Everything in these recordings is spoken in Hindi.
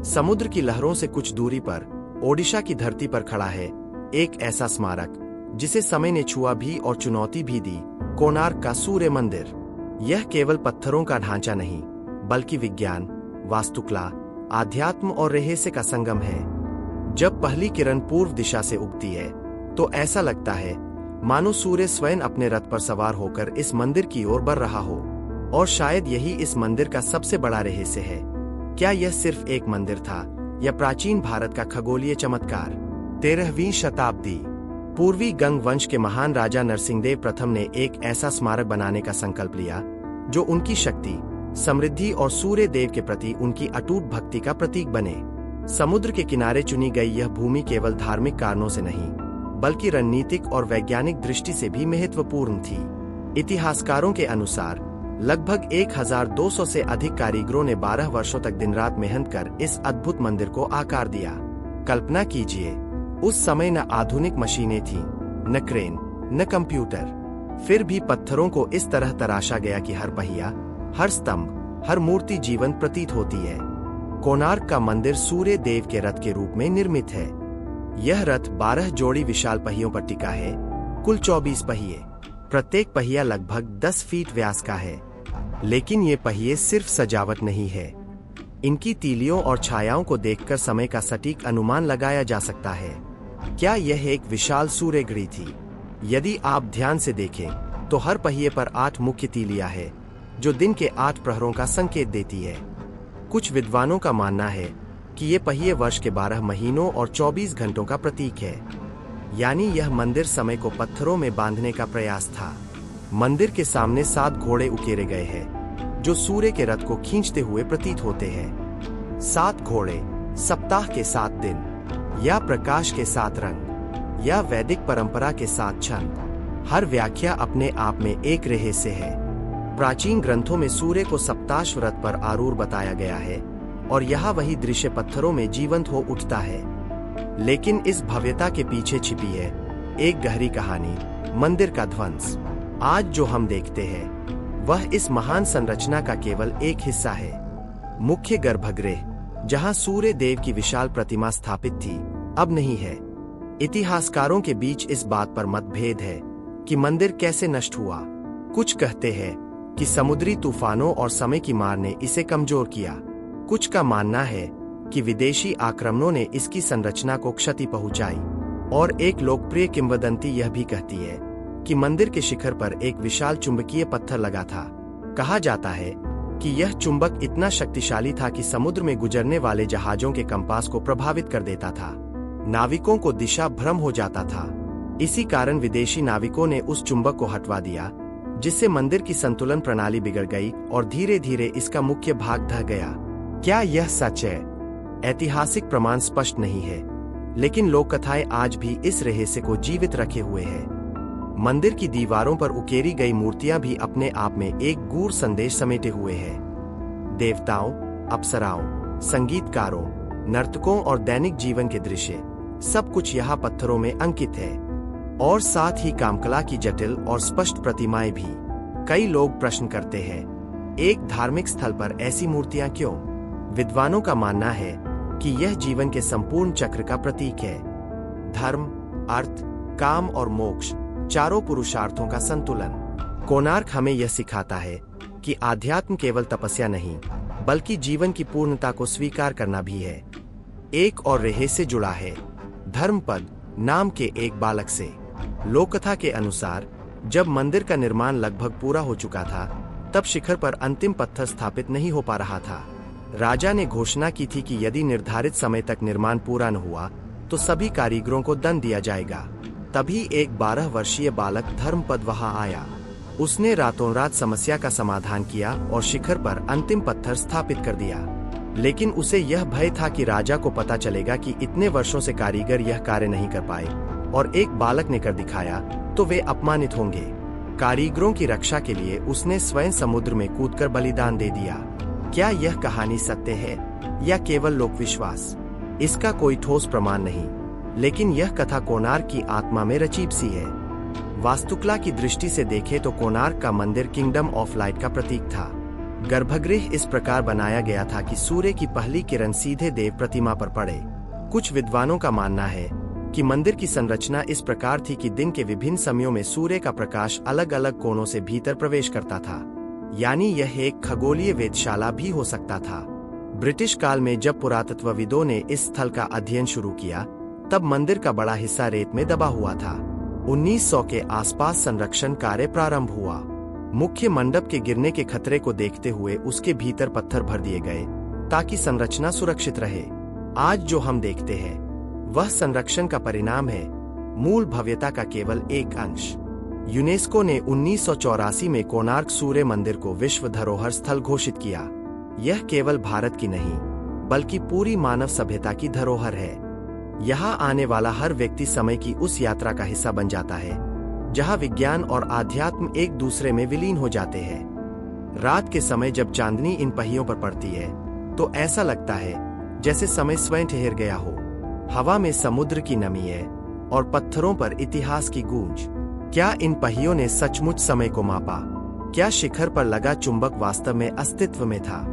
समुद्र की लहरों से कुछ दूरी पर ओडिशा की धरती पर खड़ा है एक ऐसा स्मारक जिसे समय ने छुआ भी और चुनौती भी दी, कोणार्क का सूर्य मंदिर। यह केवल पत्थरों का ढांचा नहीं, बल्कि विज्ञान, वास्तुकला, आध्यात्म और रहस्य का संगम है। जब पहली किरण पूर्व दिशा से उगती है तो ऐसा लगता है मानो सूर्य स्वयं अपने रथ पर सवार होकर इस मंदिर की ओर बढ़ रहा हो। और शायद यही इस मंदिर का सबसे बड़ा रहस्य है। क्या यह सिर्फ एक मंदिर था या प्राचीन भारत का खगोलीय चमत्कार? 13वीं शताब्दी पूर्वी गंग वंश के महान राजा नरसिंहदेव प्रथम ने एक ऐसा स्मारक बनाने का संकल्प लिया जो उनकी शक्ति, समृद्धि और सूर्य देव के प्रति उनकी अटूट भक्ति का प्रतीक बने। समुद्र के किनारे चुनी गई यह भूमि केवल धार्मिक कारणों से नहीं, बल्कि रणनीतिक और वैज्ञानिक दृष्टि से भी महत्वपूर्ण थी। इतिहासकारों के अनुसार लगभग 1200 से अधिक कारीगरों ने 12 वर्षों तक दिन रात मेहनत कर इस अद्भुत मंदिर को आकार दिया। कल्पना कीजिए, उस समय न आधुनिक मशीनें थीं, न क्रेन, न कंप्यूटर, फिर भी पत्थरों को इस तरह तराशा गया कि हर पहिया, हर स्तंभ, हर मूर्ति जीवंत प्रतीत होती है। कोणार्क का मंदिर सूर्य देव के रथ के रूप में निर्मित है। यह रथ 12 जोड़ी विशाल पहियों पर टिका है, कुल 24 पहिए। प्रत्येक पहिया लगभग 10 फीट व्यास का है। लेकिन ये पहिए सिर्फ सजावट नहीं है। इनकी तीलियों और छायाओं को देखकर समय का सटीक अनुमान लगाया जा सकता है। क्या यह एक विशाल सूर्य घड़ी थी? यदि आप ध्यान से देखें तो हर पहिए पर 8 मुख्य तीलियां हैं, जो दिन के 8 प्रहरों का संकेत देती है। कुछ विद्वानों का मानना है कि ये पहिए वर्ष के 12 महीनों और 24 घंटों का प्रतीक है। यानी यह मंदिर समय को पत्थरों में बांधने का प्रयास था। मंदिर के सामने 7 घोड़े उकेरे गए हैं, जो सूर्य के रथ को खींचते हुए प्रतीत होते हैं। 7 घोड़े, सप्ताह के 7 दिन, या प्रकाश के 7 रंग, या वैदिक परंपरा के 7 छंद। हर व्याख्या अपने आप में एक रहस्य है। प्राचीन ग्रंथों में सूर्य को सप्ताश्व रथ पर आरूढ़ बताया गया है, और यहाँ वही दृश्य पत्थरों में जीवंत हो उठता है। लेकिन इस भव्यता के पीछे छिपी है एक गहरी कहानी, मंदिर का ध्वंस। आज जो हम देखते हैं वह इस महान संरचना का केवल एक हिस्सा है। मुख्य गर्भगृह, जहां सूर्य देव की विशाल प्रतिमा स्थापित थी, अब नहीं है। इतिहासकारों के बीच इस बात पर मतभेद है कि मंदिर कैसे नष्ट हुआ। कुछ कहते हैं कि समुद्री तूफानों और समय की मार ने इसे कमजोर किया। कुछ का मानना है कि विदेशी आक्रमणों ने इसकी संरचना को क्षति पहुंचाई। और एक लोकप्रिय किंवदंती यह भी कहती है कि मंदिर के शिखर पर एक विशाल चुंबकीय पत्थर लगा था। कहा जाता है कि यह चुंबक इतना शक्तिशाली था कि समुद्र में गुजरने वाले जहाजों के कंपास को प्रभावित कर देता था। नाविकों को दिशा भ्रम हो जाता था। इसी कारण विदेशी नाविकों ने उस चुंबक को हटवा दिया, जिससे मंदिर की संतुलन प्रणाली बिगड़ गई और धीरे धीरे इसका मुख्य भाग ढह गया। क्या यह सच है? ऐतिहासिक प्रमाण स्पष्ट नहीं है, लेकिन लोक कथाएं आज भी इस रहस्य को जीवित रखे हुए हैं। मंदिर की दीवारों पर उकेरी गई मूर्तियां भी अपने आप में एक गूढ़ संदेश समेटे हुए हैं। देवताओं, अप्सराओं, संगीतकारों, नर्तकों और दैनिक जीवन के दृश्य, सब कुछ यहाँ पत्थरों में अंकित है। और साथ ही कामकला की जटिल और स्पष्ट प्रतिमाएं भी। कई लोग प्रश्न करते हैं, एक धार्मिक स्थल पर ऐसी मूर्तियां क्यों? विद्वानों का मानना है कि यह जीवन के संपूर्ण चक्र का प्रतीक है। धर्म, अर्थ, काम और मोक्ष, चारों पुरुषार्थों का संतुलन। कोणार्क हमें यह सिखाता है कि आध्यात्म केवल तपस्या नहीं, बल्कि जीवन की पूर्णता को स्वीकार करना भी है। एक और रहस्य जुड़ा है धर्मपद नाम के एक बालक से। लोककथा के अनुसार जब मंदिर का निर्माण लगभग पूरा हो चुका था, तब शिखर पर अंतिम पत्थर स्थापित नहीं हो पा रहा था। राजा ने घोषणा की थी कि यदि निर्धारित समय तक निर्माण पूरा न हुआ तो सभी कारीगरों को दंड दिया जाएगा। तभी एक 12 वर्षीय बालक धर्मपद वहां आया। उसने रातों रात समस्या का समाधान किया और शिखर पर अंतिम पत्थर स्थापित कर दिया। लेकिन उसे यह भय था कि राजा को पता चलेगा कि इतने वर्षों से कारीगर यह कार्य नहीं कर पाए, और एक बालक ने कर दिखाया तो वे अपमानित होंगे। कारीगरों की रक्षा के लिए उसने स्वयं समुद्र में कूदकर बलिदान दे दिया। क्या यह कहानी सत्य है या केवल लोक विश्वास? इसका कोई ठोस प्रमाण नहीं, लेकिन यह कथा कोणार्क की आत्मा में रचीब सी है। वास्तुकला की दृष्टि से देखें तो कोणार्क का मंदिर किंगडम ऑफ लाइट का प्रतीक था। गर्भगृह इस प्रकार बनाया गया था कि सूर्य की पहली किरण सीधे देव प्रतिमा पर पड़े। कुछ विद्वानों का मानना है कि मंदिर की संरचना इस प्रकार थी कि दिन के विभिन्न समयों में सूर्य का प्रकाश अलग अलग कोणों से भीतर प्रवेश करता था, यानी यह एक खगोलीय वेधशाला भी हो सकता था। ब्रिटिश काल में जब पुरातत्वविदों ने इस स्थल का अध्ययन शुरू किया, तब मंदिर का बड़ा हिस्सा रेत में दबा हुआ था। 1900 के आसपास संरक्षण कार्य प्रारंभ हुआ। मुख्य मंडप के गिरने के खतरे को देखते हुए उसके भीतर पत्थर भर दिए गए ताकि संरचना सुरक्षित रहे। आज जो हम देखते हैं वह संरक्षण का परिणाम है, मूल भव्यता का केवल एक अंश। यूनेस्को ने 1984 में कोणार्क सूर्य मंदिर को विश्व धरोहर स्थल घोषित किया। यह केवल भारत की नहीं, बल्कि पूरी मानव सभ्यता की धरोहर है। यहाँ आने वाला हर व्यक्ति समय की उस यात्रा का हिस्सा बन जाता है जहाँ विज्ञान और आध्यात्म एक दूसरे में विलीन हो जाते हैं। रात के समय जब चांदनी इन पहियों पर पड़ती है तो ऐसा लगता है जैसे समय स्वयं ठहर गया हो। हवा में समुद्र की नमी है और पत्थरों पर इतिहास की गूंज। क्या इन पहियों ने सचमुच समय को मापा? क्या शिखर पर लगा चुंबक वास्तव में अस्तित्व में था?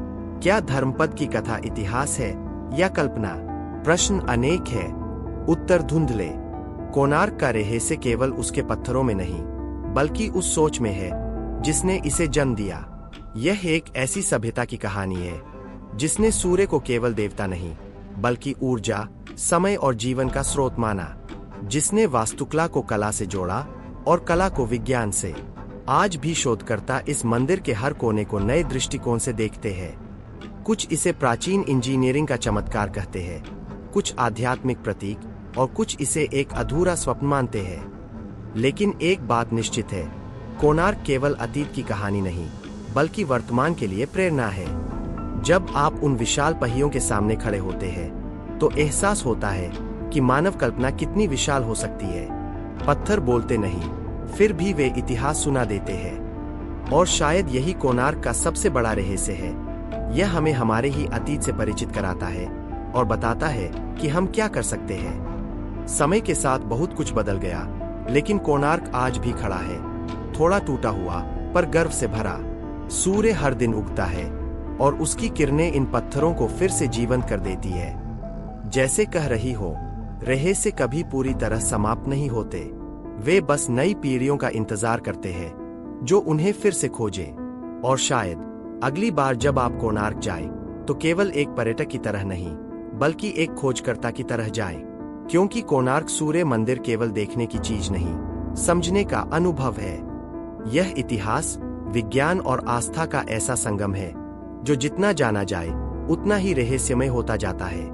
क्या धर्मपद की कथा इतिहास है या कल्पना? प्रश्न अनेक है, उत्तर धुंधले। कोणार्क का रहस्य केवल उसके पत्थरों में नहीं, बल्कि उस सोच में है जिसने इसे जन्म दिया। यह एक ऐसी सभ्यता की कहानी है जिसने सूर्य को केवल देवता नहीं, बल्कि ऊर्जा, समय और जीवन का स्रोत माना, जिसने वास्तुकला को कला से जोड़ा और कला को विज्ञान से। आज भी शोधकर्ता इस मंदिर के हर कोने को नए दृष्टिकोण से देखते हैं। कुछ इसे प्राचीन इंजीनियरिंग का चमत्कार कहते हैं, कुछ आध्यात्मिक प्रतीक और कुछ इसे एक अधूरा स्वप्न मानते हैं। लेकिन एक बात निश्चित है, कोणार्क केवल अतीत की कहानी नहीं, बल्कि वर्तमान के लिए प्रेरणा है। जब आप उन विशाल पहियों के सामने खड़े होते हैं तो एहसास होता है कि मानव कल्पना कितनी विशाल हो सकती है। पत्थर बोलते नहीं, फिर भी वे इतिहास सुना देते हैं। और शायद यही कोणार्क का सबसे बड़ा रहस्य है। यह हमें हमारे ही अतीत से परिचित कराता है और बताता है कि हम क्या कर सकते हैं। समय के साथ बहुत कुछ बदल गया, लेकिन कोणार्क आज भी खड़ा है, थोड़ा टूटा हुआ पर गर्व से भरा। सूर्य हर दिन उगता है और उसकी किरणें इन पत्थरों को फिर से जीवंत कर देती है। जैसे कह रही हो, रहस्य कभी पूरी तरह समाप्त नहीं होते। वे बस नई पीढ़ियों का इंतजार करते हैं जो उन्हें फिर से खोजें। और शायद अगली बार जब आप कोणार्क जाए तो केवल एक पर्यटक की तरह नहीं, बल्कि एक खोजकर्ता की तरह जाए, क्योंकि कोणार्क सूर्य मंदिर केवल देखने की चीज नहीं, समझने का अनुभव है। यह इतिहास, विज्ञान और आस्था का ऐसा संगम है जो जितना जाना जाए उतना ही रहस्यमय होता जाता है।